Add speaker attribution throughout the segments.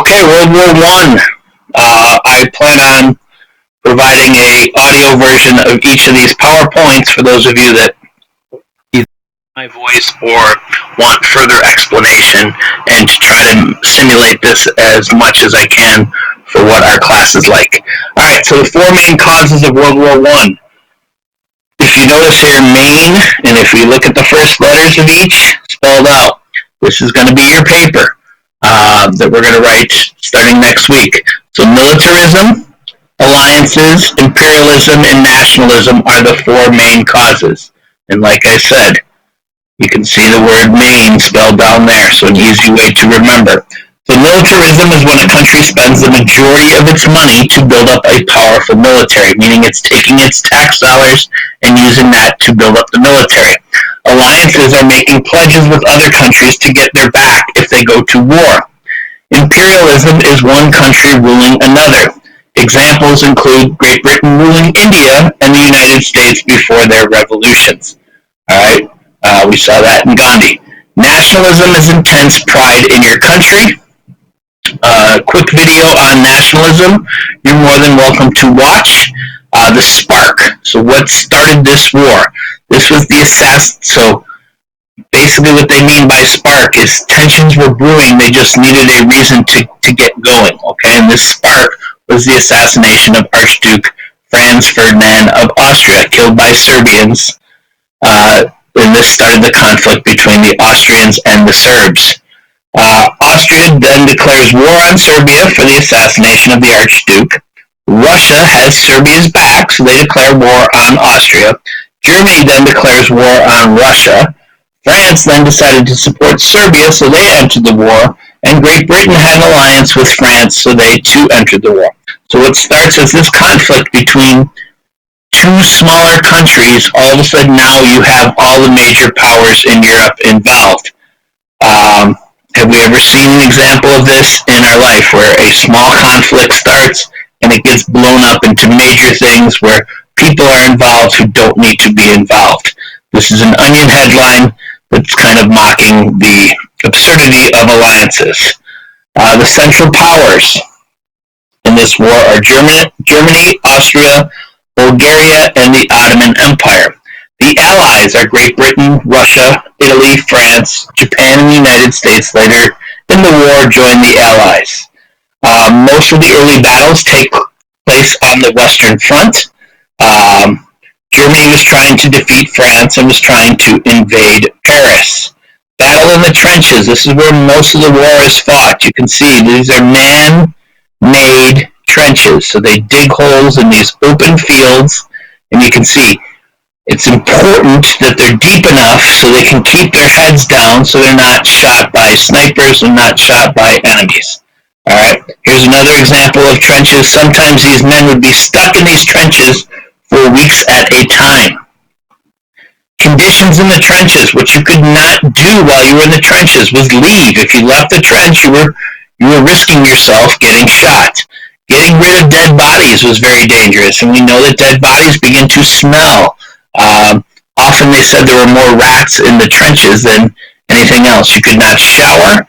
Speaker 1: Okay, World War One. I plan on providing a audio version of each of these PowerPoints for those of you that either my voice or want further explanation, and to try to simulate this as much as I can for what our class is like. All right, so the four main causes of World War One. If you notice here, main, and if we look at the first letters of each spelled out, this is going to be your paper that we're going to write starting next week. So militarism, alliances, imperialism, and nationalism are the four main causes. And like I said, you can see the word main spelled down there, so an easy way to remember. So militarism is when a country spends the majority of its money to build up a powerful military, meaning it's taking its tax dollars and using that to build up the military. Alliances are making pledges with other countries to get their back if they go to war. Imperialism is one country ruling another. Examples include Great Britain ruling India and the United States before their revolutions. All right, we saw that in Gandhi. Nationalism is intense pride in your country. Quick video on nationalism you're more than welcome to watch. The spark. So what started this war? This was the assassin. So basically what they mean by spark is tensions were brewing, they just needed a reason to get going, okay? And this spark was the assassination of Archduke Franz Ferdinand of Austria, killed by Serbians, and this started the conflict between the Austrians and the Serbs. Austria then declares war on Serbia for the assassination of the Archduke. Russia has Serbia's back, so they declare war on Austria. Germany then declares war on Russia. France then decided to support Serbia, so they entered the war, and Great Britain had an alliance with France, so they too entered the war. So what starts as this conflict between two smaller countries, all of a sudden now you have all the major powers in Europe involved. Have we ever seen an example of this in our life where a small conflict starts and it gets blown up into major things where people are involved who don't need to be involved? This is an Onion headline that's kind of mocking the absurdity of alliances. The central powers in this war are Germany, Austria, Bulgaria, and the Ottoman Empire. The allies are Great Britain, Russia, Italy, France, Japan, and the United States later in the war joined the allies. Most of the early battles take place on the Western Front. Germany was trying to defeat France and was trying to invade Paris. Battle in the trenches. This is where most of the war is fought. You can see these are man-made trenches. So they dig holes in these open fields, and you can see it's important that they're deep enough so they can keep their heads down so they're not shot by snipers and not shot by enemies. All right, here's another example of trenches. Sometimes these men would be stuck in these trenches for weeks at a time. Conditions in the trenches. What you could not do while you were in the trenches was leave. If you left the trench, you were risking yourself getting shot. Getting rid of dead bodies was very dangerous, and we know that dead bodies begin to smell. Often they said there were more rats in the trenches than anything else. You could not shower.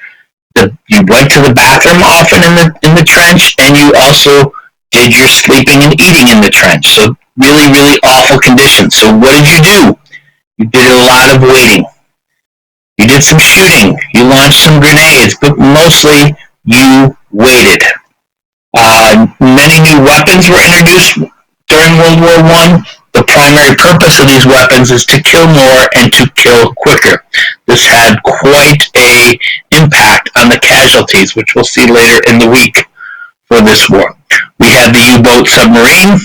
Speaker 1: You went to the bathroom often in the trench, and you also did your sleeping and eating in the trench. So really, really awful conditions. So what did you do? You did a lot of waiting. You did some shooting. You launched some grenades, but mostly you waited. Many new weapons were introduced during World War I. The primary purpose of these weapons is to kill more and to kill quicker. This had quite an impact on the casualties, which we'll see later in the week for this war. We have the U-boat submarine.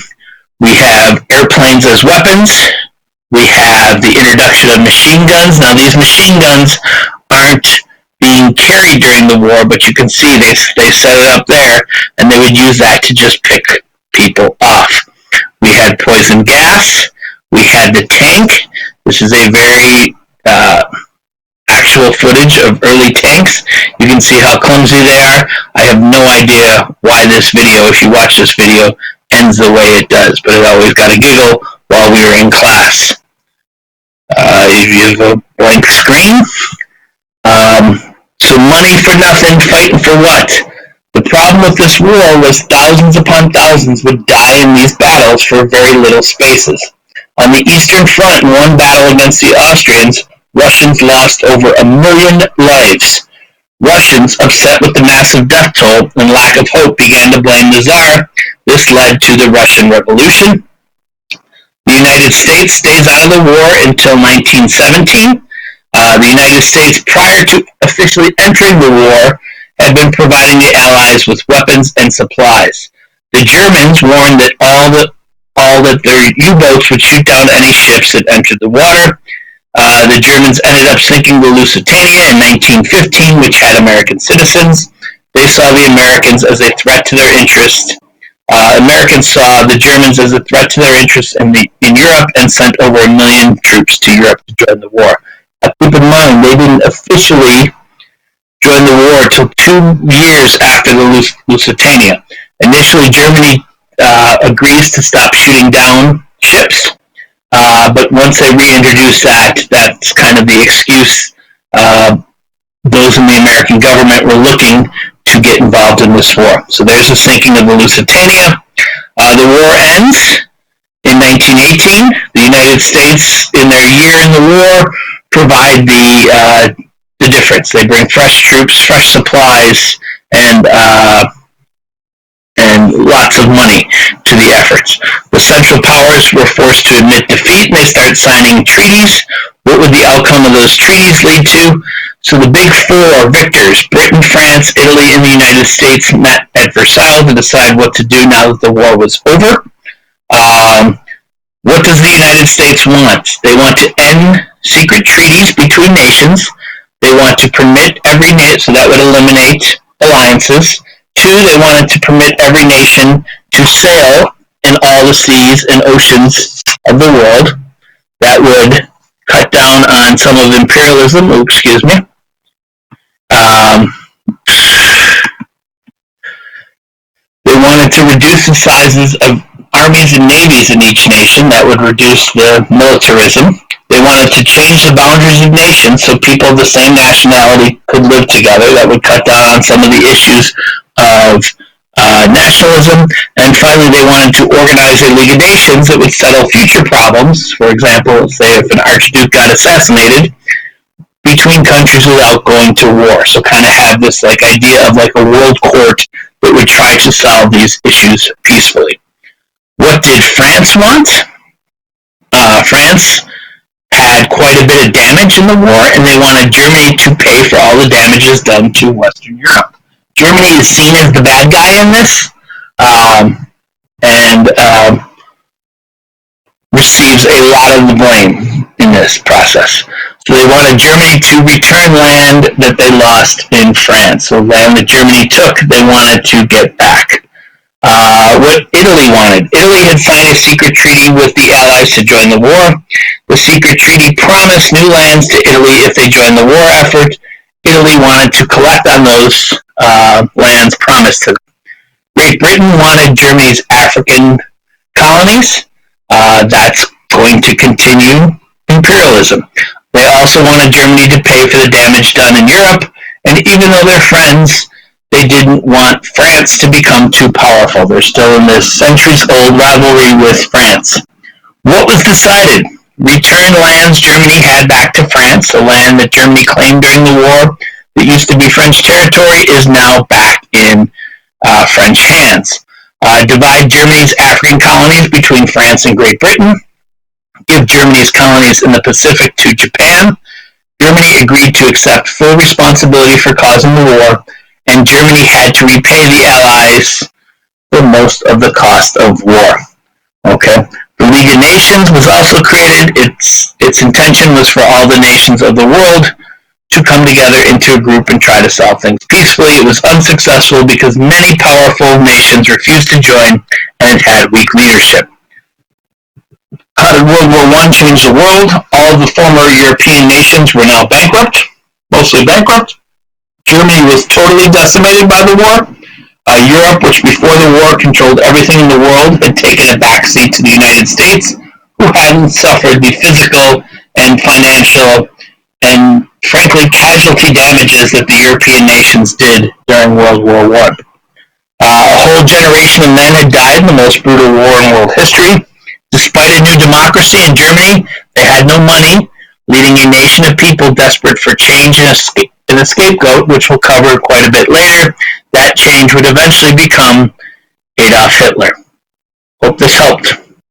Speaker 1: We have airplanes as weapons. We have the introduction of machine guns. Now, these machine guns aren't being carried during the war, but you can see they set it up there, and they would use that to just pick people off. We had poison gas. We had the tank. This is a very actual footage of early tanks. You can see how clumsy they are. I have no idea why this video, if you watch this video, ends the way it does, but it always got a giggle while we were in class. You have a blank screen. So money for nothing, fighting for what? The problem with this war was thousands upon thousands would die in these battles for very little spaces. On the Eastern Front, in one battle against the Austrians, Russians lost over 1 million lives. Russians, upset with the massive death toll and lack of hope, began to blame the Tsar. This led to the Russian Revolution. The United States stays out of the war until 1917. The United States, prior to officially entering the war, had been providing the Allies with weapons and supplies. The Germans warned that all that their U-boats would shoot down any ships that entered the water. The Germans ended up sinking the Lusitania in 1915, which had American citizens. They saw the Americans as a threat to their interests. Americans saw the Germans as a threat to their interests in Europe and sent over 1 million troops to Europe to join the war. Keep in mind, they didn't officially join the war until 2 years after the Lusitania. Initially, Germany agrees to stop shooting down ships, but once they reintroduce that, that's kind of the excuse. Those in the American government were looking to get involved in this war. So there's the sinking of the Lusitania. The war ends in 1918. The United States, in their year in the war, provide the difference. They bring fresh troops, fresh supplies, and lots of money to the efforts. The Central Powers were forced to admit defeat, and they start signing treaties. What would the outcome of those treaties lead to? So the big four victors, Britain, France, Italy, and the United States, met at Versailles to decide what to do now that the war was over. What does the United States want? They want to end secret treaties between nations. They want to permit every nation, so that would eliminate alliances. 2, they wanted to permit every nation to sail in all the seas and oceans of the world. That would cut down on some of imperialism. They wanted to reduce the sizes of armies and navies in each nation. That would reduce the militarism. They wanted to change the boundaries of nations so people of the same nationality could live together. That would cut down on some of the issues of nationalism. And finally, they wanted to organize a League of Nations that would settle future problems. For example, say if an archduke got assassinated, between countries without going to war. So kind of have this idea of a world court that would try to solve these issues peacefully. What did France want? France had quite a bit of damage in the war, and they wanted Germany to pay for all the damages done to Western Europe. Germany is seen as the bad guy in this, and receives a lot of the blame in this process. So they wanted Germany to return land that they lost in France. So land that Germany took, they wanted to get back. What Italy wanted. Italy had signed a secret treaty with the Allies to join the war. The secret treaty promised new lands to Italy if they joined the war effort. Italy wanted to collect on those lands promised to them. Great Britain wanted Germany's African colonies. That's going to continue imperialism. They also wanted Germany to pay for the damage done in Europe, and even though they're friends, they didn't want France to become too powerful. They're still in this centuries-old rivalry with France. What was decided? Return lands Germany had back to France. The land that Germany claimed during the war that used to be French territory is now back in French hands. Divide Germany's African colonies between France and Great Britain. Give Germany's colonies in the Pacific to Japan. Germany agreed to accept full responsibility for causing the war, and Germany had to repay the Allies for most of the cost of war. Okay. The League of Nations was also created. Its intention was for all the nations of the world to come together into a group and try to solve things peacefully. It was unsuccessful because many powerful nations refused to join, and it had weak leadership. How did World War I change the world? All of the former European nations were now bankrupt, mostly bankrupt. Germany was totally decimated by the war. Europe, which before the war controlled everything in the world, had taken a backseat to the United States, who hadn't suffered the physical and financial and, frankly, casualty damages that the European nations did during World War I. A whole generation of men had died in the most brutal war in world history. Despite a new democracy in Germany, they had no money, leading a nation of people desperate for change and a scapegoat, which we'll cover quite a bit later. That change would eventually become Adolf Hitler. Hope this helped.